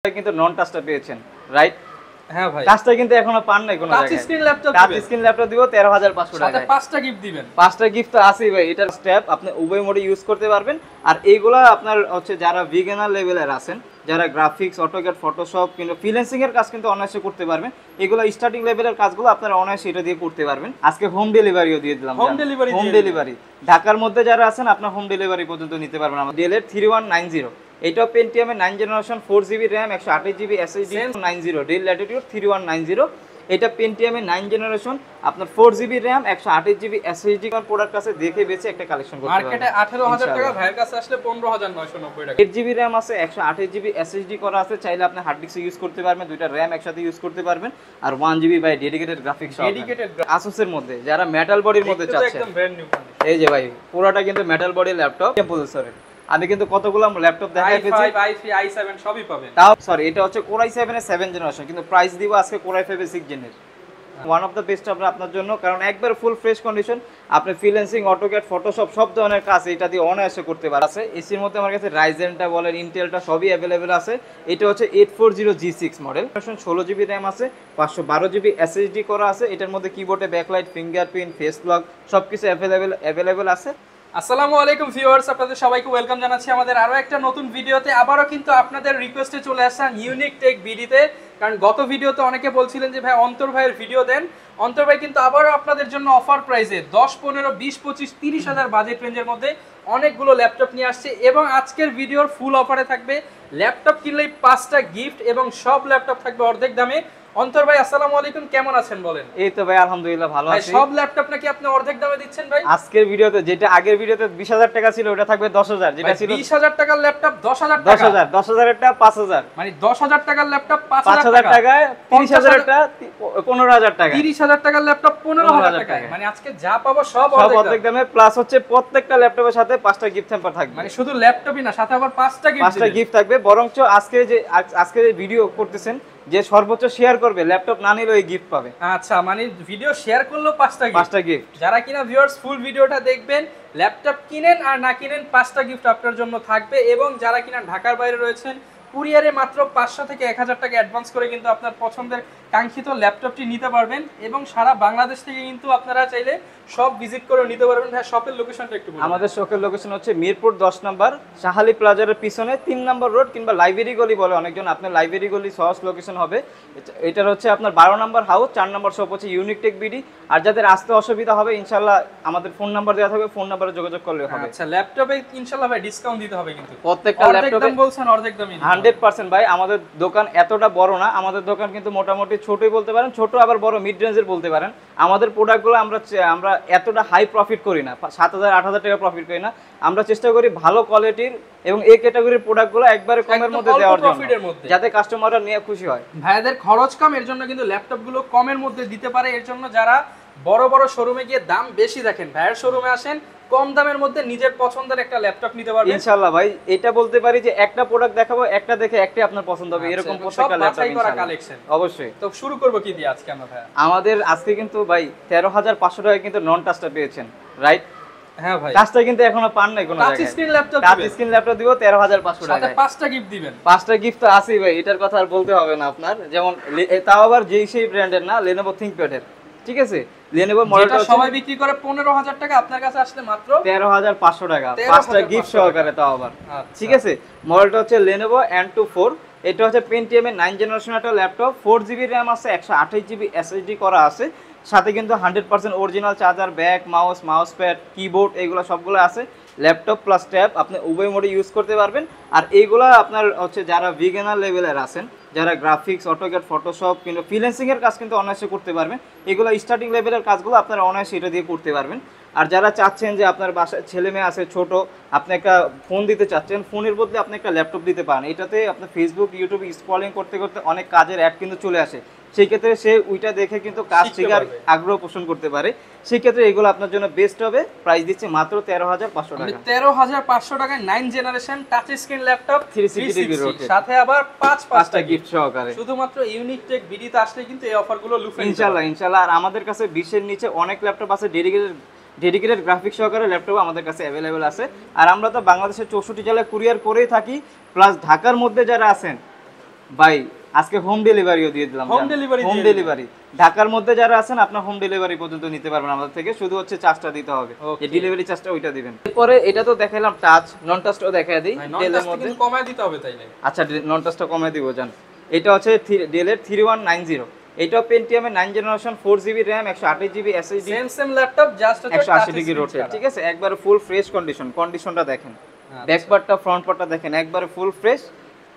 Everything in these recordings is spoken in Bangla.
কিন্তু নন টাচটা পেয়েছেন, রাইট? হ্যাঁ ভাই, টাচটা কিন্তু এখনো পান নাই কোনো জায়গায়। Touch screen laptop touch screen laptop দিব 13500 সাথে টাকায়। 5টা গিফট দিবেন। 5টা গিফট তো আছেই ভাই। এটার স্ট্যাপ আপনি উভয় মোডে ইউজ করতে পারবেন। আর এইগুলা আপনার হচ্ছে যারা বিগিনার লেভেলের আছেন, যারা গ্রাফিক্স, অটোক্যাড, ফটোশপ কিংবা ফ্রিল্যান্সিং এর কাজ কিন্তু অনায়াসে করতে পারবেন। এগুলো স্টার্টিং লেভেলের কাজগুলো আপনারা অনায়াসে এটা দিয়ে করতে পারবেন। আজকে হোম ডেলিভারিও দিয়ে দিলাম। হোম ডেলিভারি, হোম ডেলিভারি ঢাকার মধ্যে যারা আছেন আপনার হোম ডেলিভারি পর্যন্ত নিতে পারবেন। আমাদের ডেল এর 3190, এটাও পেন্টিয়ামের 9 generation 4GB RAM 128GB SSD 90 del Latitude 3190। এটা পেন্টিয়ামের 9 জেনারেশন আপনার 4GB RAM 128GB SSD কার প্রোডাক্ট আছে, দেখে বেছে একটা কালেকশন করতে পারবেন। মার্কেটে 18000 টাকা, ভাইয়ের কাছে আসলে 15990 টাকা। 8GB RAM আছে, 128GB SSD করা আছে, চাইলে আপনি হার্ড ডিস্ক ইউজ করতে পারবেন, দুইটা RAM একসাথে ইউজ করতে পারবেন। আর 1GB বাই ডেডিকেটেড গ্রাফিক্স সহ Asus এর মধ্যে যারা মেটাল বডির মধ্যে চাচ্ছেন, একদম ব্র্যান্ড নিউ কন্ডিশন। এই যে ভাই পুরোটা কিন্তু মেটাল বডি ল্যাপটপ প্রসেসরের। আমি কিন্তু কতগুলো ল্যাপটপ দেখাই পেয়েছি, i5 i3 i7 সবই পাবেন। তাও সরি এটা হচ্ছে Core i7 এর 7 জেনারেশন, কিন্তু প্রাইস দিব আজকে Core i5 এর 6 জেনের। ওয়ান অফ দ্য বেস্ট আপনার জন্য, কারণ একবার ফুল ফ্রেশ কন্ডিশন। আপনি ফ্রিল্যান্সিং, অটোক্যাড, ফটোশপ সব ধরনের কাজ এটা দিয়ে অনায়াসে করতে পারবেন। এসির মধ্যে আমার কাছে রাইজেনটা বলেন, ইন্টেলটা সবই অ্যাভেলেবেল আছে। এটা হচ্ছে 840G6 মডেল, 16GB RAM আছে, 512GB SSD করা আছে। এটার মধ্যে কিবোর্ডে ব্যাকলাইট, ফিঙ্গারপ্রিন্ট, ফেস লক সবকিছু অ্যাভেলেবেল আছে। আসসালামু আলাইকুম ভিউয়ার্স, আপনাদের সবাইকে ওয়েলকাম জানাচ্ছি আমাদের আরো একটা নতুন ভিডিওতে। আবারও কিন্তু আপনাদের রিকোয়েস্টে চলে আসলাম ইউনিক টেক বিডিতে। কারণ গত ভিডিওতে অনেকে বলছিলেন যে ভাই অন্তর ভাইয়ের ভিডিও দেন। অন্তর ভাই কিন্তু আবারও আপনাদের জন্য অফার প্রাইসে 10, 15, 20, 25, 30 হাজার বাজেট রেঞ্জের মধ্যে অনেকগুলো ল্যাপটপ নিয়ে আসছে। এবং আজকের ভিডিওর ফুল অফারে থাকবে ল্যাপটপ কিনলেই 5টা গিফট এবং সব ল্যাপটপ থাকবে অর্ধেক দামে। অন্তর ভাই আসসালামু আলাইকুম, কেমন আছেন বলেন? এই তো ভাই আলহামদুলিল্লাহ ভালো আছি। সব ল্যাপটপ নাকি আপনি অর্ধেক দামে দিচ্ছেন ভাই? আজকের ভিডিওতে যেটা আগের ভিডিওতে 20000 টাকা ছিল ওটা থাকবে 10000, যেটা ছিল 20000 টাকার ল্যাপটপ 10000 টাকা, 10000 এর টা 5000, মানে 10000 টাকার ল্যাপটপ 5000 টাকায়, 30000 এর টা 15000 টাকা, 30000 টাকার ল্যাপটপ 15000 টাকায়। মানে আজকে যা পাবো সব অর্ধেক দামে। প্লাস হচ্ছে প্রত্যেকটা ল্যাপটপের সাথে 5টা গিফট হ্যাম্পার থাকবে। মানে শুধু ল্যাপটপই না, সাথে আবার 5টা গিফট থাকবে। বরঞ্চ আজকে যে ভিডিও করতেছেন, যে সর্বোচ্চ শেয়ার করবে ল্যাপটপ না নিলেও এই গিফট পাবে। আচ্ছা, মানে ভিডিও শেয়ার করলেও 5টা গিফট। যারা কিনা ভিউয়ার্স ফুল ভিডিওটা দেখবেন, ল্যাপটপ কিনেন আর না কিনেন 5টা গিফট আপনার জন্য থাকবে। এবং যারা কিনা ঢাকার বাইরে রয়েছেন, কুরিয়ারে মাত্র 500 থেকে 1000 টাকা অ্যাডভান্স করে কিন্তু আপনার পছন্দের কাঙ্ক্ষিত ল্যাপটপটি নিতে পারবেন। এবং সারা বাংলাদেশ থেকে কিন্তু আপনারা চাইলে সব ভিজিট করে নিতে পারবেন। ভাই শপের লোকেশনটা একটু বলুন। আমাদের শপের লোকেশন হচ্ছে মিরপুর 10 নম্বর শাহালি প্লাজারের পিছনে 3 নম্বর রোড, কিংবা লাইব্রেরি গলি বলে অনেকজন, আপনার লাইব্রেরি গলি সহজ লোকেশন হবে। এটার হচ্ছে আপনার 12 নম্বর হাউস, 4 নম্বর শপ হচ্ছে ইউনিক টেক বিডি। আর যাদের আসতে অসুবিধা হবে ইনশাআল্লাহ আমাদের ফোন নাম্বার দেওয়া থাকবে, ফোন নাম্বারে যোগাযোগ করলে হবে। আচ্ছা, ল্যাপটপে ইনশাআল্লাহ ভাই ডিসকাউন্ট দিতে হবে কিন্তু প্রত্যেকটা ল্যাপটপে দাম বলছেন অর্ধেক দামই 100% ভাই। আমাদের দোকান এতটা বড় না, আমাদের দোকান কিন্তু মোটামুটি ছোটই বলতে পারেন, ছোট আবার বড় মিড রেঞ্জের বলতে পারেন। আমাদের প্রোডাক্টগুলো আমরা এতটা হাই প্রফিট করি না, 7000, 8000 টাকা প্রফিট করি না। আমরা চেষ্টা করি ভালো কোয়ালিটির এবং এই ক্যাটাগরির প্রোডাক্টগুলো একবারে কমের মধ্যে দেওয়ার জন্য, যাতে কাস্টমাররা নিয়ে খুশি হয়। ভাইদের খরচ কম, এর জন্য কিন্তু ল্যাপটপগুলো কমের মধ্যে দিতে পারে। এর জন্য যারা বড় বড় শোরুমে গিয়ে দাম বেশি দেখেন, ভাইয়ের শোরুমে আসেন, কম দামের মধ্যে নিজের পছন্দের একটা ল্যাপটপ নিতে পারবেন ইনশাআল্লাহ। ভাই এটা বলতে পারি যে একটা প্রোডাক্ট দেখাবো, একটা দেখে একটাই আপনার পছন্দ হবে, এরকম প্রত্যেকটা ল্যাপটপ ইনশাআল্লাহ কালেকশন। অবশ্যই। তো শুরু করব কি দিয়ে আজকে আমরা ভাই? আমাদের আজকে কিন্তু ভাই 13500 টাকায় কিন্তু নন টাচটা পেয়েছেন, রাইট? হ্যাঁ ভাই, টাচটা কিন্তু এখনো পান নাই কোনো জায়গায়। Touch screen laptop, touch screen laptop দিব 13500 টাকায়, সাথে 5টা গিফট দিবেন। 5টা গিফট তো আছেই ভাই, এটার কথা আর বলতে হবে না আপনার। যেমন তাও আবার সেই ব্র্যান্ডের না, Lenovo ThinkPad এর, ঠিক আছে? Lenovo মডেলটা সবাই বিক্রি করে 15000 টাকা, আপনার কাছে আসলে মাত্র 13500 টাকা, 5টা গিফট সহকারে তাও আবার, ঠিক আছে? মডেলটা হচ্ছে Lenovo N24। এটা হচ্ছে Pentium এর 9 জেনারেশন একটা ল্যাপটপ, 4GB RAM আছে, 128GB SSD করা আছে, সাথে কিন্তু 100% original charger, back, mouse pad, keyboard এগুলো সবগুলো আছে। ল্যাপটপ প্লাস ট্যাব আপনি উভয় মোডে ইউজ করতে পারবেন। আর এইগুলা আপনার হচ্ছে যারা বিগিনার লেভেলের আছেন, যারা গ্রাফিক্স, অটোক্যাড, ফটোশপ কিংবা ফ্রিল্যান্সিং এর কাজ কিন্তু অনায়াসে করতে পারবেন। এগুলো স্টার্টিং লেভেলের কাজগুলো আপনারা অনায়াসে এটা দিয়ে করতে পারবেন। আর যারা চাচ্ছেন যে আপনার বাসায় ছেলে মেয়ে আছে ছোট, আপনি একটা ফোন দিতে চাচ্ছেন, ফোনের বদলে আপনি একটা ল্যাপটপ দিতে পারেন। এটাতে আপনার ফেসবুক, ইউটিউব স্ক্রলিং করতে করতে অনেক কাজের অ্যাড কিন্তু চলে আসে, সেই ক্ষেত্রে সে ওইটা দেখে কিন্তু কাজ শেখার আগ্রহ পোষণ করতে পারে। সেই ক্ষেত্রে এগুলো আপনার জন্য বেস্ট হবে। প্রাইস দিচ্ছি মাত্র 13500 টাকা। 13500 টাকায় 9 জেনারেশন টাচ স্ক্রিন ল্যাপটপ 360 সাথে আবার 5টা গিফট সহকারে। শুধুমাত্র ইউনিক টেক বিডিতে আসলে কিন্তু এই অফারগুলো লুফে ইনশাআল্লাহ। আর আমাদের কাছে 20 এর নিচে অনেক ল্যাপটপ আছে, ডেডিকেটেড গ্রাফিক্স সহকারে ল্যাপটপ আমাদের কাছে অ্যাভেলেবেল আছে। আর আমরা তো বাংলাদেশের 64 জেলায় কুরিয়ার করেই থাকি। প্লাস ঢাকার মধ্যে যারা আছেন ভাই আজকে হোম ডেলিভারিও দিয়ে দিলাম। হোম ডেলিভারি হোম ডেলিভারি ঢাকার মধ্যে যারা আছেন আপনার হোম ডেলিভারি পর্যন্ত নিতে পারবেন আমাদের থেকে, শুধু হচ্ছে চার্জটা দিতে হবে, যে ডেলিভারি চার্জটা ওইটা দিবেন। এরপরে এটা তো দেখাইলাম টাচ, নন টাচটাও দেখাই দিই ডেলের মধ্যে। কমায় দিতে হবে তাইলে? আচ্ছা নন টাচটা কমায় দিব জান। এটা হচ্ছে ডেলের 3190, এটাও পেন্টিয়ামের 9 generation 4GB RAM 128GB SSD, same laptop just 180 degree rotate, ঠিক আছে, একবারে ফুল ফ্রেশ কন্ডিশনটা দেখেন, ব্যাক পার্টটা ফ্রন্ট পার্টটা দেখেন একবারে ফুল ফ্রেশ।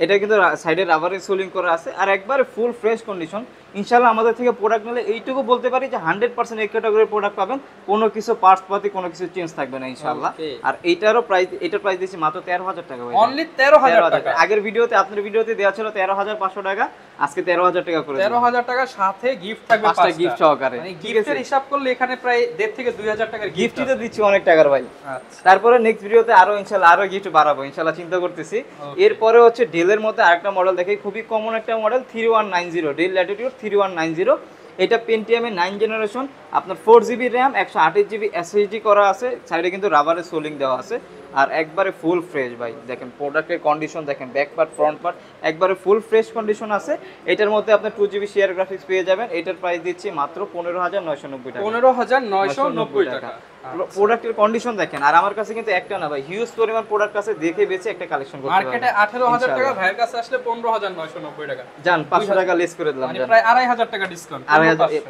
এটা কিন্তু সাইডে রাবারের সোলিং করা আছে আর একবারে ফুল ফ্রেশ কন্ডিশন। ইনশাআল্লাহ আমাদের থেকে প্রোডাক্ট নিলে এইটুকু বলতে পারি যে 100% এই ক্যাটাগরির প্রোডাক্ট পাবেন, কোনো কিছু পার্টস পাতি কোনো কিছু চেঞ্জ থাকবে না ইনশাআল্লাহ। আর এটার প্রাইস দিয়েছি মাত্র 13000 টাকা ভাই, অনলি 13000 টাকা। আগের ভিডিওতে আপনার ভিডিওতে দেওয়া ছিল 13500 টাকা, আজকে 13000 টাকা করে 13000 টাকা, সাথে গিফট থাকবে 5টা গিফট সহকারে। মানে গিফটের হিসাব করলে এখানে প্রায় 1.5 থেকে 2000 টাকার গিফটই তো দিচ্ছি অনেক টাকার ভাই। আচ্ছা, তারপরে নেক্সট ভিডিওতে আরো ইনশাআল্লাহ আরো গিফট বাড়াবো ইনশাআল্লাহ, চিন্তা করতেছি। এরপরে হচ্ছে ডেলের মধ্যে আরেকটা মডেল দেখি, খুবই কমন একটা মডেল 3190, ডেল ল্যাটিটিউড 3190। এটা পেন্টিয়ামের 9 জেনারেশন, আপনার 4GB RAM 128GB SSD করা আছে, সাইডে কিন্তু রাবারের সোলিং দেওয়া আছে আর একবারে ফুল ফ্রেশ ভাই। দেখেন প্রোডাক্টের কন্ডিশন দেখেন, ব্যাক পার্ট ফ্রন্ট পার্ট একবারে ফুল ফ্রেশ কন্ডিশন আছে। এটার মধ্যে আপনি 2GB শেয়ার গ্রাফিক্স পেয়ে যাবেন। এটার প্রাইস দিচ্ছি মাত্র 15990 টাকা। 15990 টাকা। প্রোডাক্টের কন্ডিশন দেখেন, আর আমার কাছে কিন্তু একটা না ভাই, হিউজ পরিমাণ প্রোডাক্ট আছে, দেখে বেছে একটা কালেকশন করতে পারবেন। মার্কেটে 18000 টাকা, ভাইয়ের কাছে আসলে 15990 টাকা। জান 500 টাকা লেস করে দিলাম, মানে জান প্রায় 2500 টাকা ডিসকাউন্ট,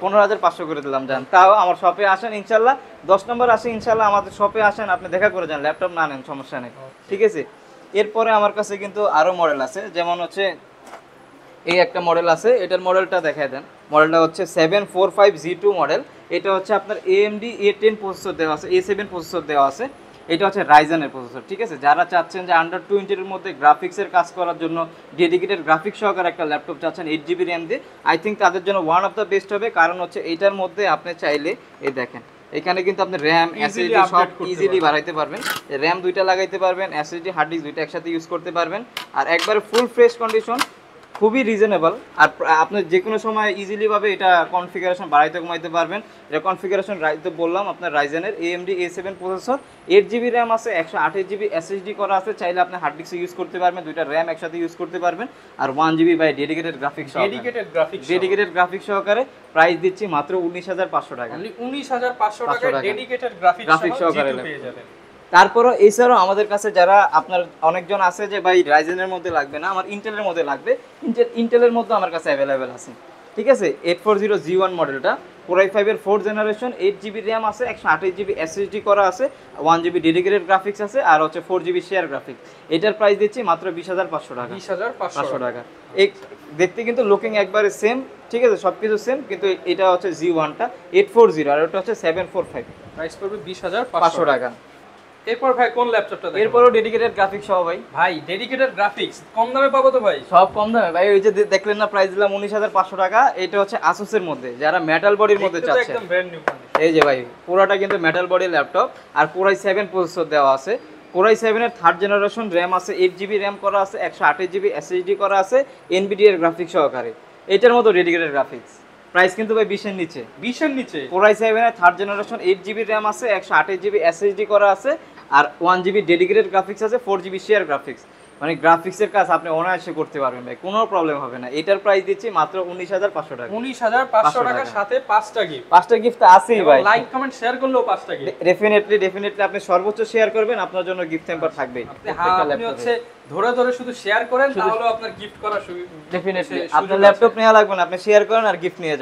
15500 করে দিলাম জান। তাও আমার শপে আসেন ইনশাআল্লাহ, 10 নম্বর আসে ইনশাআল্লাহ, আমাদের শপে আসেন, আপনি দেখা করে যান, ল্যাপটপ না নেন সমস্যা নেই, ঠিক আছে। এরপরে আমার কাছে কিন্তু আরো মডেল আছে, যেমন হচ্ছে এই একটা মডেল আছে, এটার মডেলটা দেখায় দেন। মডেলটা হচ্ছে 745G2 মডেল। এটা হচ্ছে আপনার AMD A10 প্রসেসর দেওয়া আছে, A7 প্রসেসর দেওয়া আছে। এটা হচ্ছে রাইজেনের প্রসেসর, ঠিক আছে। যারা চাচ্ছেন যে আন্ডার 20 এর মধ্যে গ্রাফিক্সের কাজ করার জন্য ডেডিকেটেড গ্রাফিক্স সহকারে একটা ল্যাপটপ চাচ্ছেন 8GB RAM দিয়ে, আই থিঙ্ক তাদের জন্য ওয়ান অফ দ্য বেস্ট হবে। কারণ হচ্ছে এইটার মধ্যে আপনি চাইলে এই দেখেন এখানে কিন্তু আপনি RAM SSD সব ইজিলি বাড়াইতে পারবেন, RAM দুইটা লাগাইতে পারবেন, SSD হার্ড ডিস্ক দুইটা একসাথে ইউজ করতে পারবেন, আর একবারে ফুল ফ্রেশ কন্ডিশন, খুবই রিজনেবল। আর আপনি যে কোনো সময় ইজিলি ভাবে এটা কনফিগারেশন বাড়াইতে কমাইতে পারবেন। এটা কনফিগারেশন তো বললাম আপনার রাইজেনের AMD A7 processor, 8GB RAM আছে, 128GB SSD করা আছে, চাইলে আপনি হার্ড ডিস্ক ইউজ করতে পারবেন, দুইটা RAM একসাথে ইউজ করতে পারবেন, আর 1GB বাই ডেডিকেটেড গ্রাফিক্স সহকারে প্রাইস দিচ্ছি মাত্র 19500 টাকা। 19500 টাকা ডেডিকেটেড গ্রাফিক্স সহকারে পেয়ে যাবেন। তারপরও এছাড়াও আমাদের কাছে যারা আপনার অনেকজন আছে যে ভাই রাইজেনের মধ্যে লাগবে না, আমার ইন্টেলের মধ্যে লাগবে, ইন্টেলের মধ্যে আমার কাছে অ্যাভেলেবেল আছে, ঠিক আছে। 840G1 মডেলটা Core i5 এর 4th জেনারেশন, 8GB RAM আছে, 128GB SSD করা আছে, 1GB ডেডিকেটেড গ্রাফিক্স আছে, আর হচ্ছে 4GB শেয়ার গ্রাফিক্স। এটার প্রাইস দিচ্ছি মাত্র 20500 টাকা। 20500 টাকা। এই দেখতে কিন্তু লুকিং একবারে সেম, ঠিক আছে, সবকিছু সেম, কিন্তু এটা হচ্ছে G1টা 840 আর ওটা হচ্ছে 745, প্রাইস পড়বে 20500 টাকা। এরপর ভাই কোন ল্যাপটপটা দেখেন? এরপরও ডেডিকেটেড গ্রাফিক্স সহ ভাই। ভাই ডেডিকেটেড গ্রাফিক্স কম দামে পাবো তো ভাই? সব কম দামে ভাই, ওই যে দেখলেন না প্রাইস দিলাম 19500 টাকা। এটা হচ্ছে Asus এর মধ্যে, যারা মেটাল বডির মধ্যে চাচ্ছে, একদম ব্র্যান্ড নিউ কন্ডিশন। এই যে ভাই পুরোটা কিন্তু মেটাল বডি ল্যাপটপ, আর Core i7 প্রসেসর দেওয়া আছে। Core i7 এর 3rd জেনারেশন, RAM আছে, 8GB RAM করা আছে, 128GB SSD করা আছে, NVIDIA এর গ্রাফিক্স সহকারে। এটার মতো ডেডিকেটেড গ্রাফিক্স, প্রাইস কিন্তু ভাই 20 এর নিচে। 20 এর নিচে। Core i7 এর 3rd জেনারেশন, 8GB RAM আছে, 128GB SSD করা আছে, আর 1GB ডেডিকেটেড গ্রাফিক্স আছে, 4GB শেয়ার গ্রাফিক্স। মানে গ্রাফিক্সের কাজ আপনি অনায়াসে করতে পারবেন ভাই, কোনো প্রবলেম হবে না। এটার প্রাইস দিচ্ছি মাত্র 19500 টাকা। 19500 টাকার সাথে 5টা গিফট। 5টা গিফট তো আছেই ভাই, লাইক কমেন্ট শেয়ার করলেও 5টা গিফট। ডেফিনেটলি আপনি সর্বোচ্চ শেয়ার করবেন, আপনার জন্য গিফট হ্যাম্পার থাকবে। আপনি হচ্ছে ধরে শুধু শেয়ার করেন, তাহলে আপনার গিফট করার সুযোগ। ডেফিনেটলি আপনার ল্যাপটপ নেওয়া লাগবে না, আপনি শেয়ার করেন আর গিফট নিয়ে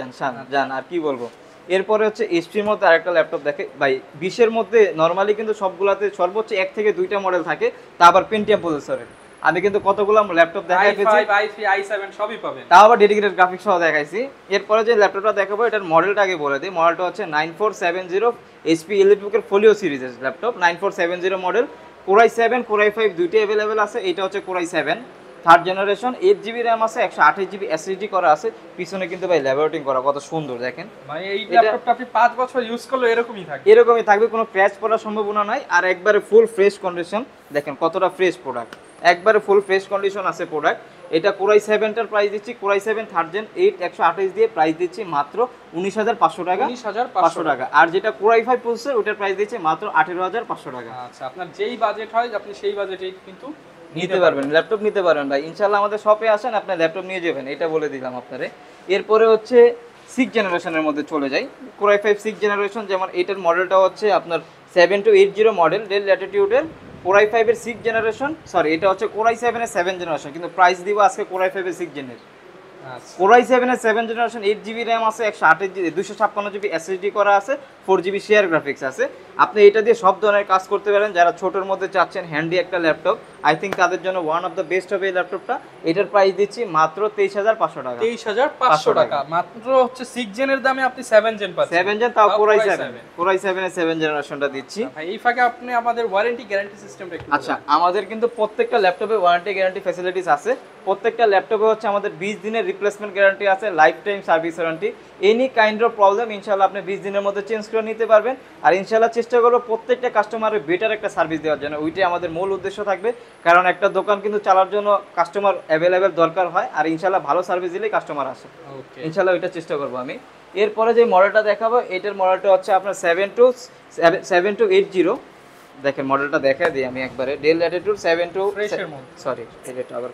যান, আর কি বলবো। এরপরে হচ্ছে এইচপির মধ্যে আরেকটা ল্যাপটপ দেখে ভাই, 20 এর মধ্যে নরমালি কিন্তু সবগুলাতে সর্বোচ্চ 1 থেকে 2টা মডেল থাকে, তা আবার পেন্টিয়াম প্রসেসরের। আমি কিন্তু কতগুলো ল্যাপটপ দেখাই ফেলছি, i5 i7 সবই পাবেন, তাও আবার ডেডিকেটেড গ্রাফিক্স সহ দেখাইছি। এরপরে যে ল্যাপটপটা দেখাবো এটার মডেলটা আগে বলে দিই। মডেলটা হচ্ছে 9470 HP এলিটবুকের ফোলিও সিরিজের laptop, 9470 model. Core i7 Core i5 দুইটাই অ্যাভেলেবেল আছে। এটা হচ্ছে Core i7 3rd generation, 8GB RAM আছে, 128GB SSD করা আছে। পিছনে কিন্তু ভাই ল্যাবোরেটিং করা কত সুন্দর দেখেন ভাই। এই ল্যাপটপটা আপনি 5 বছর ইউজ করলে এরকমই থাকবে, কোনো ক্র্যাশ পড়ার সম্ভাবনা নাই। আর একবারে ফুল ফ্রেশ কন্ডিশন, দেখেন কতটা ফ্রেশ প্রোডাক্ট, একবারে ফুল ফ্রেশ কন্ডিশন আছে প্রোডাক্ট। এটা Core i7টার প্রাইস দিচ্ছি, Core i7 3rd জেন 8 128 দিয়ে প্রাইস দিচ্ছি মাত্র 19500 টাকা। 19500 টাকা। আর যেটা Core i5 প্রসেসর ওটার প্রাইস দিচ্ছি মাত্র 18500 টাকা। আচ্ছা, আপনার যেই বাজেট হয় আপনি সেই বাজেটেই কিন্তু নিতে পারবেন, ল্যাপটপ নিতে পারবেন ভাই। ইনশাআল্লাহ আমাদের শপে আসেন, আপনি ল্যাপটপ নিয়ে যাবেন, এটা বলে দিলাম আপনারে। এরপরে হচ্ছে 6 জেনারেশনের মধ্যে চলে যাই, Core i5 6 জেনারেশন। যেমন এটার মডেলটা হচ্ছে আপনার 7280 মডেল, ডেল ল্যাটিটিউডের Core i5 এর 6 জেনারেশন, সরি এটা হচ্ছে Core i7 এর 7 জেনারেশন, কিন্তু প্রাইস দিব আজকে Core i5 এর 6 জেনের। Core i7 এর 7 জেনারেশন, 8GB RAM আছে, 256GB SSD করা আছে, 4GB শেয়ার গ্রাফিক্স আছে। আপনি এটা দিয়ে সব ধরনের কাজ করতে পারেন। যারা ছোটোর মধ্যে চাচ্ছেন হ্যান্ডি একটা ল্যাপটপ, আই থিঙ্ক তাদের জন্য ওয়ান অফ দ্য বেস্ট হবে এই ল্যাপটপটা। এটার প্রাইস দিচ্ছি মাত্র 23,500 টাকা। 23,500 টাকা মাত্র হচ্ছে 6 জেনের দামে আপনি 7 জেন পাচ্ছেন। 7 জেন, তাও Core i7 এর 7 জেনারেশনটা দিচ্ছি। ভাই এই ফাঁকে আপনি আমাদের ওয়ারেন্টি গ্যারান্টি সিস্টেমটা একটু আচ্ছা, আমাদের কিন্তু প্রত্যেকটা ল্যাপটপে ওয়ারেন্টি গ্যারান্টি ফ্যাসিলিটিস আছে। প্রত্যেকটা ল্যাপটপে হচ্ছে আমাদের 20 দিনের রিপ্লেসমেন্ট গ্যারান্টি আছে, life time service warranty. Any kind of problem ইনশাআল্লাহ আপনি 20 দিনের মধ্যে চেঞ্জ করে নিতে পারবেন। আর ইনশাআল্লাহ চেষ্টা করবো প্রত্যেকটা কাস্টমারের বেটার একটা সার্ভিস দেওয়ার জন্য, ওইটাই আমাদের মূল উদ্দেশ্য থাকবে। কারণ একটা দোকান কিন্তু চালার জন্য কাস্টমার অ্যাভেলেবেল দরকার হয়, আর ইনশাআল্লাহ ভালো সার্ভিস দিলেই কাস্টমার আসে। ইনশাআল্লাহ ওইটা চেষ্টা করবো আমি। এরপরে যে মডেলটা দেখাবো, এটার মডেলটা হচ্ছে আপনার 7280। দেখেন মডেলটা দেখাই দিই আমি একবারে, ডেল ল্যাটিটিউড 7 এটা আবার।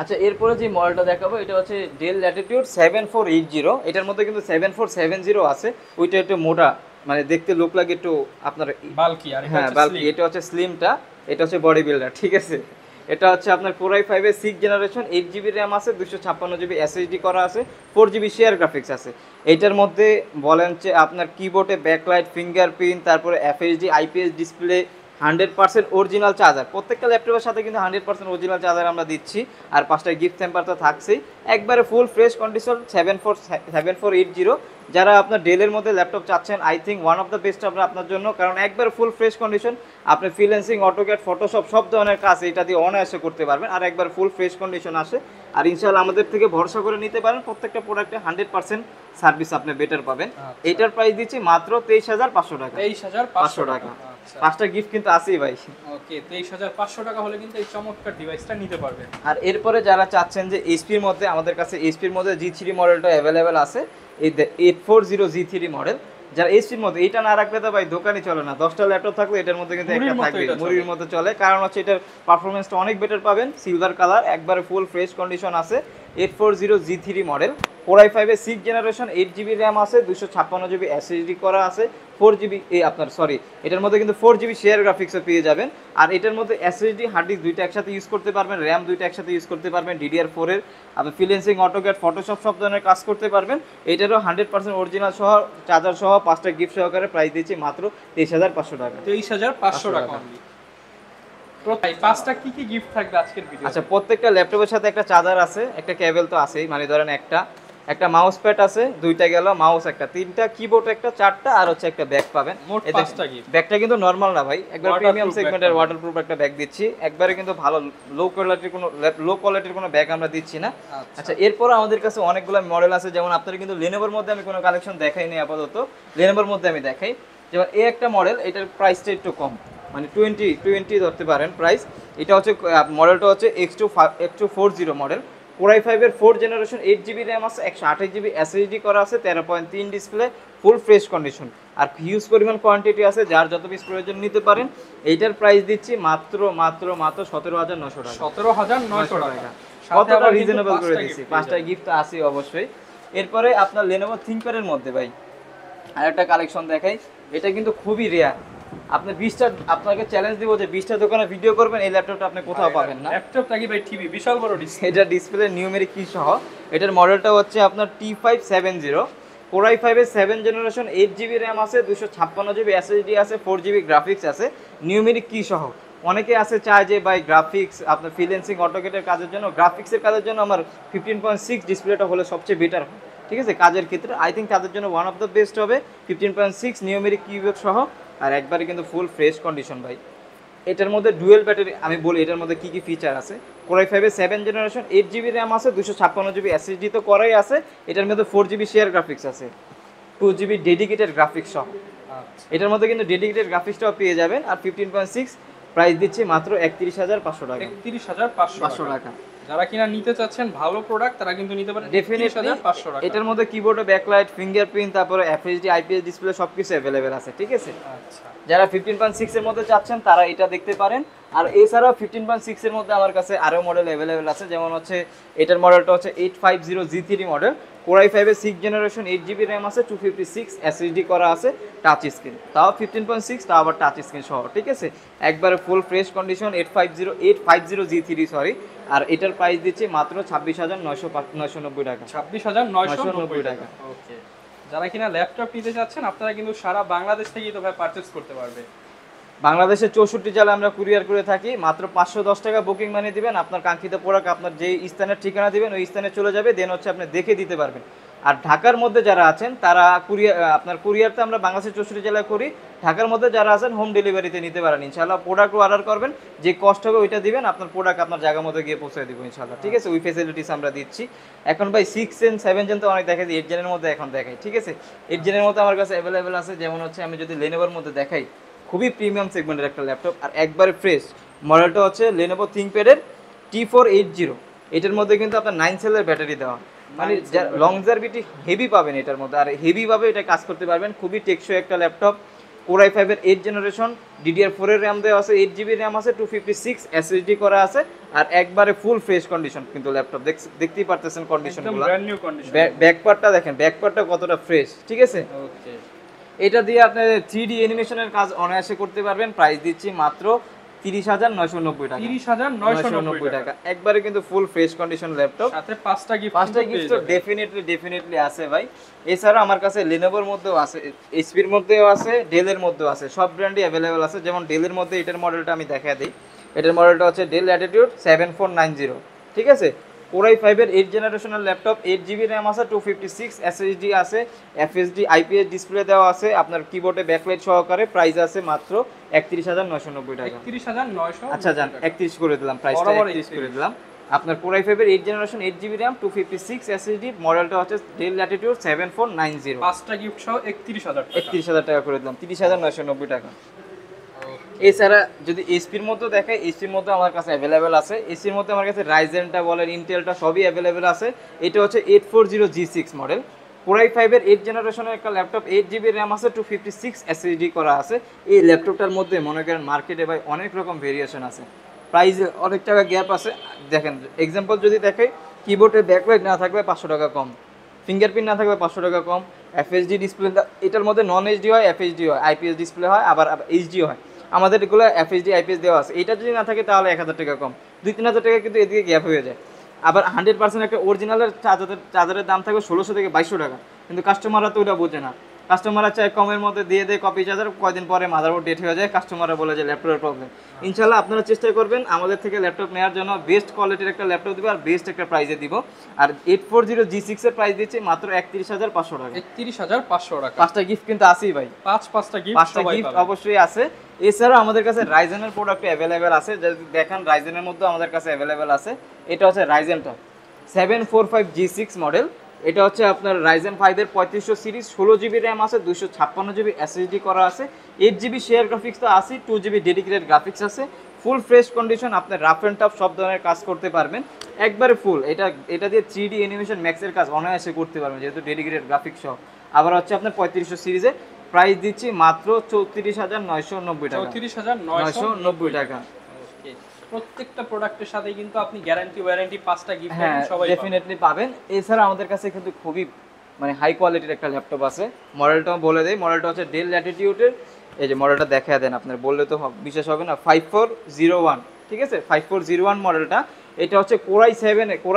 আচ্ছা, এরপরে যে মডেলটা দেখাবো এটা হচ্ছে ডেল ল্যাটিটিউড 7480। এটার মধ্যে কিন্তু 7470 আছে, ওইটা একটু মোটা, মানে দেখতে লুক লাগে একটু আপনার বাল্কি। আর হ্যাঁ বাল্কি, এটা হচ্ছে স্লিমটা, এটা হচ্ছে বডি বিল্ডার, ঠিক আছে। এটা হচ্ছে আপনার Core i5 এর 6 জেনারেশন, 8GB RAM আছে, 256GB SSD করা আছে, 4GB শেয়ার গ্রাফিক্স আছে। এটার মধ্যে বলেন যে আপনার কিবোর্ডে ব্যাকলাইট, ফিঙ্গারপ্রিন্ট, তারপরে FHD IPS display, 100% original charger. প্রত্যেকটা ল্যাপটপের সাথে কিন্তু 100% অরিজিনাল চার্জার আমরা দিচ্ছি, আর 5টা গিফট টেম্পার তো থাকছেই। একবারে ফুল ফ্রেশ কন্ডিশন 7480। যারা আপনার ডেলের মধ্যে ল্যাপটপ চাচ্ছেন, I think one of the best আমরা আপনার জন্য, কারণ একবারে ফুল ফ্রেশ কন্ডিশন। আপনি ফ্রিল্যান্সিং, অটোক্যাড, ফটোশপ সব ধরনের কাজ এটা দিয়ে অনায়াসে করতে পারবেন, আর একবার ফুল ফ্রেশ কন্ডিশন আসে। আর ইনশাআল্লাহ আমাদের থেকে ভরসা করে নিতে পারেন, প্রত্যেকটা প্রোডাক্টে 100% সার্ভিস আপনি বেটার পাবেন। এটার প্রাইস দিচ্ছি মাত্র 23,500 টাকা। 23,500 টাকা। 5টা গিফট কিন্তু আছেই ভাই। ওকে, 23,500 টাকা হলে কিন্তু এই চমৎকার ডিভাইসটা নিতে পারবেন। আর এরপরে যারা চাচ্ছেন যে এইচপির মধ্যে, আমাদের কাছে এইচপির মধ্যে G3 মডেলটা অ্যাভেলেবেল আছে, এই 840 G3 মডেল। যারা এইচপির মধ্যে, এটা না রাখলে তো ভাই দোকানই চলে না। 10টা ল্যাপটপ থাকলে এটার মধ্যে কিন্তু একটা থাকবে, মুড়ির মতো চলে। কারণ হচ্ছে এটার পারফরমেন্সটা অনেক বেটার পাবেন, সিলভার কালার, একবারে ফুল ফ্রেশ কন্ডিশন আছে। 840 G3 মডেল, Core i5 এর 6 জেনারেশন, 8GB RAM আছে, 256GB SSD করা আছে, 4GB এটার মধ্যে কিন্তু 4GB শেয়ার গ্রাফিক্সও পেয়ে যাবেন। আর এটার মধ্যে SSD হার্ড ডিস্ক দুইটা একসাথে ইউজ করতে পারবেন, RAM দুইটা একসাথে ইউজ করতে পারবেন, DDR4 এর। আপনি ফ্রিল্যান্সিং, অটোক্যাড, ফটোশপ সব ধরনের কাজ করতে পারবেন। এটারও 100% অরিজিনাল সহ, চার্জার সহ, 5টা গিফট সহকারে প্রাইস দিচ্ছি মাত্র 23,500 টাকা। 23,500 টাকা। পাঁচটা কি কি গিফট থাকবে আজকের ভিডিও? আচ্ছা, প্রত্যেকটা ল্যাপটপের সাথে একটা চার্জার আছে, একটা কেবল তো আছেই, মানে ধরেন একটা মাউস প্যাড আছে, দুইটা গেল, মাউস একটা, 3টা কিবোর্ড একটা, 4টা, আর হচ্ছে একটা ব্যাগ পাবেন। মোট 5টা গিফট। ব্যাগটা কিন্তু নরমাল না ভাই, একবার প্রিমিয়াম সেগমেন্টের ওয়াটারপ্রুফ একটা ব্যাগ দিচ্ছি, একবারে কিন্তু ভালো লো কোয়ালিটির কোনো ব্যাগ আমরা দিচ্ছি না। আচ্ছা, এরপর আমাদের কাছে অনেকগুলো মডেল আছে, যেমন আপনারা কিন্তু Lenovoর মধ্যে আমি কোনো কালেকশন দেখাইনি আপাতত, Lenovoর মধ্যে আমি দেখাই। যেমন এই একটা মডেল, এটার প্রাইসটা একটু কম, মানে 20 ধরতে পারেন প্রাইস। এটা হচ্ছে মডেলটা হচ্ছে X240 মডেল, Core i5 এর 4 জেনারেশন, 8GB RAM আছে, 128GB SSD করা আছে, 13.3 ডিসপ্লে, ফুল ফ্রেশ কন্ডিশন, আর হিউজ পরিমাণ কোয়ান্টিটি আছে, যার যত পিস প্রয়োজন নিতে পারেন। এইটার প্রাইস দিচ্ছি মাত্র 17,900 টাকা। 17,900 টাকা। কতটা রিজনেবল করে দিচ্ছি, 5টা গিফট আছে অবশ্যই। এরপরে আপনার Lenovo ThinkPad এর মধ্যে ভাই আরেকটা কালেকশন দেখাই, এটা কিন্তু খুবই রেয়ার। আপনি 20টা, আপনাকে চ্যালেঞ্জ দিব যে 20টা দোকানে ভিডিও করবেন, এই ল্যাপটপটা আপনি কোথাও পাবেন না। ল্যাপটপ নাকি ভাই টিভি, বিশাল বড় ডিসপ্লে। এটা ডিসপ্লে নিউমেরিক কি সহ। এটার মডেলটা হচ্ছে আপনার T570, Core i5 এর 7 জেনারেশন, 8GB RAM আছে, 256GB SSD আছে, 4GB গ্রাফিক্স আছে, নিউমেরিক কি সহ। অনেকে আছে চায় যে ভাই গ্রাফিক্স, আপনার ফ্রিল্যান্সিং, অটোক্যাডের কাজের জন্য, গ্রাফিক্সের কাজের জন্য আমার 15.6 ডিসপ্লেটা হলে সবচেয়ে বেটার হয়, ঠিক আছে, কাজের ক্ষেত্রে। আই থিঙ্ক তাদের জন্য ওয়ান অফ দ্য বেস্ট হবে 15.6 নিউমেরিক কিবোর্ড সহ, আর একবারে কিন্তু ফুল ফ্রেশ কন্ডিশন ভাই। এটার মধ্যে ডুয়েল ব্যাটারি, আমি বলি এটার মধ্যে কি কি ফিচার আছে। Core i5 এর 7 জেনারেশন, 8GB RAM আছে, 256GB SSD তো করাই আছে, এটার মধ্যে 4GB শেয়ার গ্রাফিক্স আছে, 2GB ডেডিকেটেড গ্রাফিক্স সহ। এটার মধ্যে কিন্তু ডেডিকেটেড গ্রাফিক্সটাও পেয়ে যাবেন। আর 15.6 প্রাইস দিচ্ছি মাত্র 31,500 টাকা। 31,500 টাকা। যারা কিনা নিতে চাচ্ছেন ভালো প্রোডাক্ট, তারা কিন্তু নিতে পারেন 31,500 টাকা। এটার মধ্যে কিবোর্ডে ব্যাকলাইট, ফিঙ্গারপ্রিন্ট, তারপরে FHD IPS ডিসপ্লে সবকিছু अवेलेबल আছে, ঠিক আছে। আচ্ছা, যারা 15.6 এর মধ্যে চাচ্ছেন তারা এটা দেখতে পারেন। আর এছাড়াও 15.6 এর মধ্যে আমার কাছে আরো মডেল অ্যাভেলেবেল আছে, যেমন হচ্ছে এটার মডেলটা হচ্ছে 850G3 মডেল, Core i5 এর 6 জেনারেশন, 8GB RAM আছে, 256 SSD করা আছে, টাচ স্ক্রিন, তাও 15.6, তাও আবার টাচ স্ক্রিন সহ, ঠিক আছে, একবারে full fresh condition, 850G3 sorry. আর এটার প্রাইস দিচ্ছি মাত্র 26,990 টাকা। 26,990 টাকা। ওকে, যারা কিনা ল্যাপটপ নিতে চাচ্ছেন আপনারা কিন্তু সারা বাংলাদেশ থেকেই তো ভাই পারচেজ করতে পারবে। বাংলাদেশের 64 জেলা আমরা কুরিয়ার করে থাকি। মাত্র 510 টাকা বুকিং মানি দিবেন, আপনার কাঙ্ক্ষিত প্রোডাক্ট আপনার যে স্থানের ঠিকানা দিবেন ওই স্থানে চলে যাবে, দেন হচ্ছে আপনি দেখে দিতে পারবেন। আর ঢাকার মধ্যে যারা আছেন তারা কুরিয়ারতে আমরা বাংলাদেশের 64 জেলায় করি। ঢাকার মধ্যে যারা আছেন হোম ডেলিভারিতে নিতে পারেন ইনশাআল্লাহ। প্রোডাক্ট অর্ডার করবেন, যে কষ্ট হবে ওইটা দিবেন, আপনার প্রোডাক্ট আপনার জায়গা মতো গিয়ে পৌঁছে দিব ইনশাআল্লাহ, ঠিক আছে, ওই ফ্যাসিলিটিস আমরা দিচ্ছি। এখন ভাই 6 জেন 7 জেন তো অনেক দেখাই, 8 জেনের মধ্যে এখন দেখাই, ঠিক আছে। 8 জেনের মধ্যে আমার কাছে অ্যাভেলেবেল আছে, যেমন হচ্ছে আমি যদি লেনোভোর মধ্যে দেখাই, খুবই প্রিমিয়াম সেগমেন্টের একটা ল্যাপটপ আর একবারে ফ্রেশ। মডেলটা হচ্ছে Lenovo ThinkPad এর T480। এটার মধ্যে কিন্তু আপনার 9 সেলের ব্যাটারি দেওয়া, মানে লংজারভিটি হেভি পাবেন এটার মধ্যে, আর হেভি ভাবে এটা কাজ করতে পারবেন। খুবই টেকসই একটা ল্যাপটপ। Core i5 এর 8 জেনারেশন, DDR4 এর RAM দেওয়া আছে, 8GB RAM আছে, 256 SSD করা আছে, আর একবারে ফুল ফ্রেশ কন্ডিশন কিন্তু ল্যাপটপ, দেখতেই পারতেছেন কন্ডিশনগুলো। Brand new condition. ব্যাকপার্টটা দেখেন, ব্যাকপার্টটা কতটা ফ্রেশ, ঠিক আছে। ওকে, এটা দিয়ে আপনি 3D অ্যানিমেশনের কাজ অনায়াসে করতে পারবেন। প্রাইস দিচ্ছি মাত্র 30,990 টাকা। 30,990 টাকা। একবারে কিন্তু ফুল ফ্রেশ কন্ডিশন ল্যাপটপ, সাথে 5টা গিফট তো ডেফিনেটলি আছে ভাই। এছাড়া আমার কাছে Lenovoর মধ্যেও আছে, HP এর মধ্যেও আছে, ডেলের মধ্যেও আছে, সব ব্র্যান্ডই অ্যাভেলেবেল আছে। যেমন ডেলের মধ্যে এটার মডেলটা আমি দেখাই দিই। এটার মডেলটা হচ্ছে Dell Latitude 7490, ঠিক আছে। Core i5 এর 8 জেনারেশনের ল্যাপটপ, 8GB RAM আছে, 256 SSD আছে, FSD IPS ডিসপ্লে দেওয়া আছে, আপনার কিবোর্ডে ব্যাকলাইট সহকারে। প্রাইস আছে মাত্র 31,990 টাকা। 31,990। আচ্ছা জান 31 করে দিলাম, প্রাইসটা 31 করে দিলাম। আপনার Core i5 এর 8 জেনারেশন, 8GB RAM, 256 SSD, মডেলটা হচ্ছে Dell Latitude 7490। 5টা গিফট সহ 31,000 টাকা। 31,000 টাকা করে দিলাম, 30,990 টাকা। এছাড়া যদি এসপির মধ্যে দেখাই, এসপির মধ্যে আমার কাছে অ্যাভেলেবেল আছে। এসপির মধ্যে আমার কাছে রাইজেনটা বলেন, ইন্টেলটা সবই অ্যাভেলেবেল আছে। এটা হচ্ছে 840G6 মডেল, Core i5 এর 8 জেনারেশনের একটা ল্যাপটপ, 8GB RAM আছে, 256 SSD করা আছে। এই ল্যাপটপটার মধ্যে মনে করেন মার্কেটে ভাই অনেক রকম ভেরিয়েশন আছে, প্রাইসে অনেক টাকা গ্যাপ আছে। দেখেন এক্সাম্পল যদি দেখাই, কিবোর্ডে ব্যাকলাইট না থাকবে 500 টাকা কম, ফিঙ্গারপ্রিন্ট না থাকবে 500 টাকা কম, FSD ডিসপ্লে, এটার মধ্যে নন এইচডি হয়, FHD হয়, IPS ডিসপ্লে হয়, আবার এইচডি হয়। আমাদের এগুলো FHD IPS দেওয়া আছে। এটা যদি না থাকে তাহলে 1000 টাকা কম, 2-3,000 টাকা কিন্তু এদিকে গ্যাপ হয়ে যায়। আবার 100% একটা অরিজিনালের চার্জারের দাম থাকবে 1600 থেকে 2200 টাকা, কিন্তু কাস্টমাররা তো ওটা বোঝে না। কাস্টমাররা চায় কমের মধ্যে দিয়ে দেয় কপি চার্জার, কয়দিন পরে মাদারবোর্ড ডেট হয়ে যায়, কাস্টমাররা বলে যে ল্যাপটপের প্রবলেম। ইনশাল্লাহ আপনারা চেষ্টা করবেন আমাদের থেকে ল্যাপটপ নেওয়ার জন্য, বেস্ট কোয়ালিটির একটা ল্যাপটপ দিব আর বেস্ট একটা প্রাইসে দিব। আর 840G6 এর প্রাইস দিচ্ছি মাত্র 31,500 টাকা। 31,500 টাকা। 5টা গিফট কিন্তু আছেই ভাই, 5টা গিফট অবশ্যই আছে। এছাড়াও আমাদের কাছে রাইজেনের প্রোডাক্ট অ্যাভেলেবেল আছে, যদি দেখেন রাইজেনের মধ্যে আমাদের কাছে অ্যাভেলেবেল আছে। এটা হচ্ছে রাইজেনটা 745G6 মডেল। এটা হচ্ছে আপনার রাইজেন 5 এর 3500 সিরিজ, 16GB RAM আছে, 256GB SSD করা আছে, 8GB শেয়ার গ্রাফিক্স তো আছে, 2GB ডেডিকেটেড গ্রাফিক্স আছে, ফুল ফ্রেশ কন্ডিশন। আপনি রাফ অ্যান্ড টাফ সব ধরনের কাজ করতে পারবেন একবারে ফুল। এটা দিয়ে 3D অ্যানিমেশন ম্যাক্সের কাজ অনায়াসে করতে পারবেন, যেহেতু ডেডিকেটেড গ্রাফিক্স সহ। আবার হচ্ছে আপনার 3500 সিরিজে প্রাইস দিচ্ছি মাত্র 34,990 টাকা। 34,990 টাকা। প্রত্যেকটা প্রোডাক্টের সাথে কিন্তু আপনি গ্যারান্টি ওয়ারেন্টি 5টা গিফট পাবেন, সবাই ডেফিনেটলি পাবেন। এছাড়া আমাদের কাছে কিন্তু খুবই মানে হাই কোয়ালিটির একটা ল্যাপটপ আছে। মডেলটাও বলে দেই, মডেলটা হচ্ছে Dell Latitude এর, এই যে মডেলটা দেখায় দেন, আপনার বললে তো বিশ্বাস হবে না, 5401, ঠিক আছে, 5401 মডেলটা। এটা হচ্ছে Core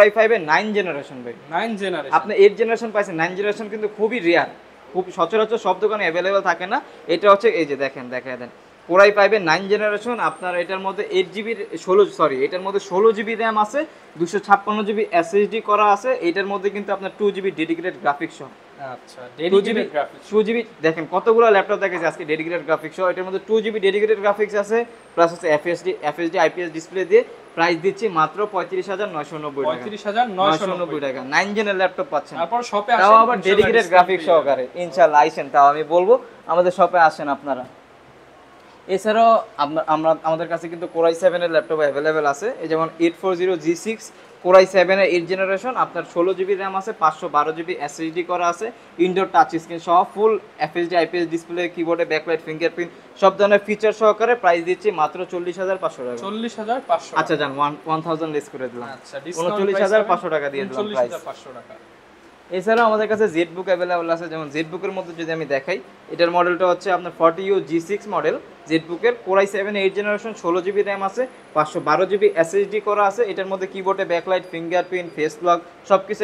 i5 এর 9 জেনারেশন ভাই, 9 জেনারেশন। আপনি 8 জেনারেশন পাইছেন, 9 জেনারেশন কিন্তু খুবই রেয়ার, খুব সচরাচর সব দোকানে অ্যাভেলেবেল থাকে না। এটা হচ্ছে এই যে দেখেন, দেখায় দেন, Core i5 এর 9 জেনারেশন। আপনার এটার মধ্যে এটার মধ্যে 16GB RAM আছে, 256GB SSD করা আছে। এটার মধ্যে কিন্তু আপনার 2GB ডেডিকেটেড গ্রাফিক্স সহ। আচ্ছা, ডেডিকেটেড গ্রাফিক্স 2GB, দেখেন কতগুলো ল্যাপটপ দেখেছি আজকে ডেডিকেটেড গ্রাফিক্স সহ। এটার মধ্যে 2GB ডেডিকেটেড গ্রাফিক্স আছে, প্লাস হচ্ছে FSD IPS ডিসপ্লে দিয়ে। প্রাইস দিচ্ছি মাত্র 35,990 টাকা। 35,990 টাকা 9 জেনের ল্যাপটপ পাচ্ছেন। তারপর শপে আসেন, তাও আবার ডেডিকেটেড গ্রাফিক্স সহকারে। ইনশাআল্লাহ আইসেন, তাও আমি বলবো আমাদের শপে আসেন আপনারা। এছাড়াও আমাদের কাছে কিন্তু Core i7 এর ল্যাপটপ অ্যাভেলেবেল আছে, এই যেমন 840G6 কোরাই 7 এর 8 জেনারেশন, আপনার 16 জিবি র্যাম আছে, 512 জিবি এসএসডি করা আছে, ইনডোর টাচ স্ক্রিন সহ ফুল এফএইচডি আইপিএস ডিসপ্লে, কিবোর্ডে ব্যাকলাইট, ফিঙ্গারপ্রিন্ট সব ধরনের ফিচার সহকারে প্রাইস দিচ্ছি মাত্র 40,500 টাকা। 40,500। আচ্ছা জান 1000 লেস করে দিলাম। আচ্ছা 39,500 টাকা দিয়ে দিলাম প্রাইস। 39,500 টাকা। এছাড়াও আমাদের কাছে জেটবুক অ্যাভেলেবল আছে, যেমন জেটবুকের মধ্যে যদি আমি দেখাই, এটার মডেলটা হচ্ছে আপনার 40U G6 মডেল জেটবুকের, কোরাই 7 8 জেনারেশন, 16 জিবি র্যাম আছে, 512 জিবি এসএসডি করা আছে। এটার মধ্যে কিবোর্ডে ব্যাকলাইট, ফিঙ্গারপ্রিন্ট, ফেস লক সব কিছু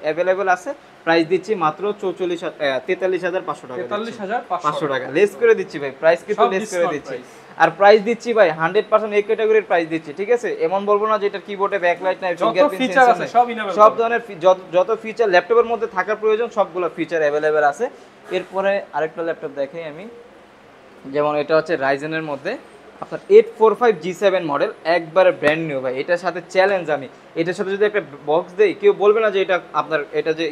অ্যাভেলেবল আছে। প্রাইস দিচ্ছি মাত্র 43,500 টাকা। 43,500 টাকা লেস করে দিচ্ছি ভাই, প্রাইস কিন্তু লেস করে দিচ্ছি। আর প্রাইস দিচ্ছি ভাই 100% এই ক্যাটাগরির প্রাইস দিচ্ছি, ঠিক আছে? এমন বলবো না যে এটা কিবোর্ডে ব্যাকলাইট নাই, ফিঙ্গারপ্রিন্ট ফিচার আছে সব ইনেবল, সব ধরনের যত ফিচার ল্যাপটপের মধ্যে থাকার প্রয়োজন সবগুলো ফিচার অ্যাভেলেবেল আছে। এরপরে আরেকটা ল্যাপটপ দেখাই আমি, যেমন এটা হচ্ছে রাইজেনের মধ্যে আপনার 845 G7 মডেল, একবারে ব্র্যান্ড নিউ ভাই। এটার সাথে চ্যালেঞ্জ, আমি এটার সাথে যদি একটা বক্স দেই কেউ বলবে না যে এটা আপনার, এটা যে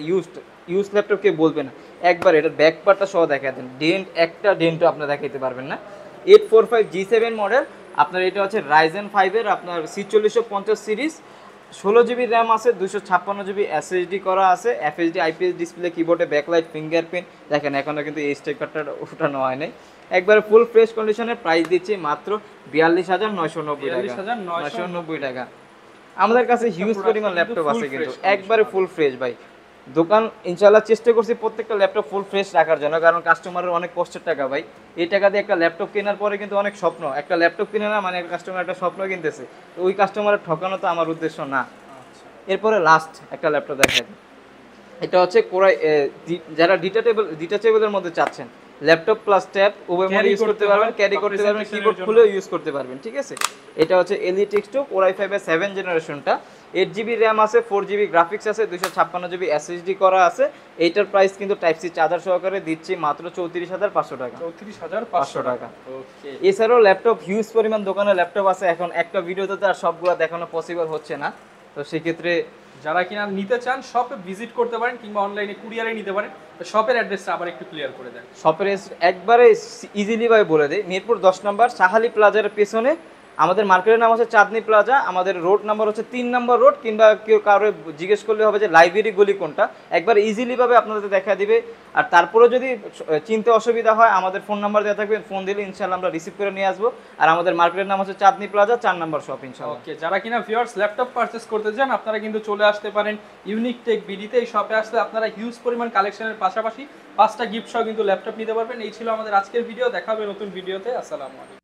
ইউজ ল্যাপটপ কেউ বলবে না। একবার এটার ব্যাক পার্টটা সহ দেখাই দেন, একটা ডেন্টও আপনি দেখাইতে পারবেন না। 845 G7 মডেল আপনার, এটা হচ্ছে রাইজেন 5 এর আপনার C4050 সিরিজ, 16 জিবি র্যাম আছে, 256 জিবি এসএসডি করা আছে, এফএইচডি আইপিএস ডিসপ্লে, কিবোর্ডে ব্যাকলাইট, ফিঙ্গারপ্রিন্ট দেখেন এখনো কিন্তু এই স্টিকারটা ওঠানো হয় নাই। একবারে ফুল ফ্রেশ কন্ডিশনের প্রাইস দিচ্ছি মাত্র 42,990 টাকা। 990 টাকা। আমাদের কাছে হিউজ পরিমাণ ল্যাপটপ আছে কিন্তু একবারে ফুল ফ্রেশ ভাই। দোকান ইনশাআল্লাহ চেষ্টা করছি প্রত্যেকটা ল্যাপটপ ফুল ফ্রেশ রাখার জন্য, কারণ কাস্টমারের অনেক কষ্টের টাকা ভাই। এই টাকা দিয়ে একটা ল্যাপটপ কেনার পরে কিন্তু অনেক স্বপ্ন, একটা ল্যাপটপ কিনে না মানে কাস্টমার একটা স্বপ্ন কিনতেছে, তো ওই কাস্টমারের ঠকানো তো আমার উদ্দেশ্য না। এরপরে লাস্ট একটা ল্যাপটপ দেখাই, এটা হচ্ছে কোরাই, যারা ডিটাচেবলের মধ্যে চাচ্ছেন, ল্যাপটপ প্লাস ট্যাব উভয় মোডে ইউজ করতে পারবেন, ক্যারি করতে পারবেন, কিবোর্ড খুলেও ইউজ করতে পারবেন, ঠিক আছে? এটা হচ্ছে Elite-X2 কোরাই 5 এর 7 জেনারেশনটা, 8 জিবি র্যাম আছে, 4 জিবি গ্রাফিক্স আছে, 256 জিবি এসএসডি করা আছে। এইটার প্রাইস কিন্তু টাইপ সি চার্জার সহকারে দিচ্ছি মাত্র 34,500 টাকা। 34,500 টাকা। ওকে। এছাড়াও ল্যাপটপ হিউজ পরিমাণ দোকানে ল্যাপটপ আছে, এখন একটা ভিডিওতে তো আর সবগুলো দেখানো পসিবল হচ্ছে না, তো সেক্ষেত্রে যারা কিনা নিতে চান শপে ভিজিট করতে পারেন কিংবা অনলাইনে কুরিয়ারে নিতে পারেন। তো শপের অ্যাড্রেসটা আবার একটু ক্লিয়ার করে দেন। শপের একবারে ইজিলি ভাবে বলে দেই, মিরপুর 10 নম্বর সাহালি প্লাজার পেছনে আমাদের মার্কেটের নাম হচ্ছে চাঁদনি প্লাজা, আমাদের রোড নাম্বার হচ্ছে 3 নম্বর রোড, কিংবা কেউ কারো জিজ্ঞেস করলে হবে যে লাইব্রেরি গলি কোনটা, একবার ইজিলি ভাবে আপনাদের দেখা দিবে। আর তারপরে যদি চিনতে অসুবিধা হয় আমাদের ফোন নাম্বার দেওয়া থাকবে, ফোন দিলে ইনশাআল্লাহ আমরা রিসিভ করে নিয়ে আসবো। আর আমাদের মার্কেটের নাম হচ্ছে চাঁদনি প্লাজা 4 নম্বর শপ ইনশাআল্লাহ। ওকে, যারা কিনা ভিউয়ার্স ল্যাপটপ পারচেজ করতে চান আপনারা কিন্তু চলে আসতে পারেন ইউনিক টেক বিডিতে। এই শপে আসলে আপনারা হিউজ পরিমাণ কালেকশনের পাশাপাশি 5টা গিফট সহ কিন্তু ল্যাপটপ নিতে পারবেন। এই ছিল আমাদের আজকের ভিডিও, দেখা হবে নতুন ভিডিওতে। আসসালামু আলাইকুম।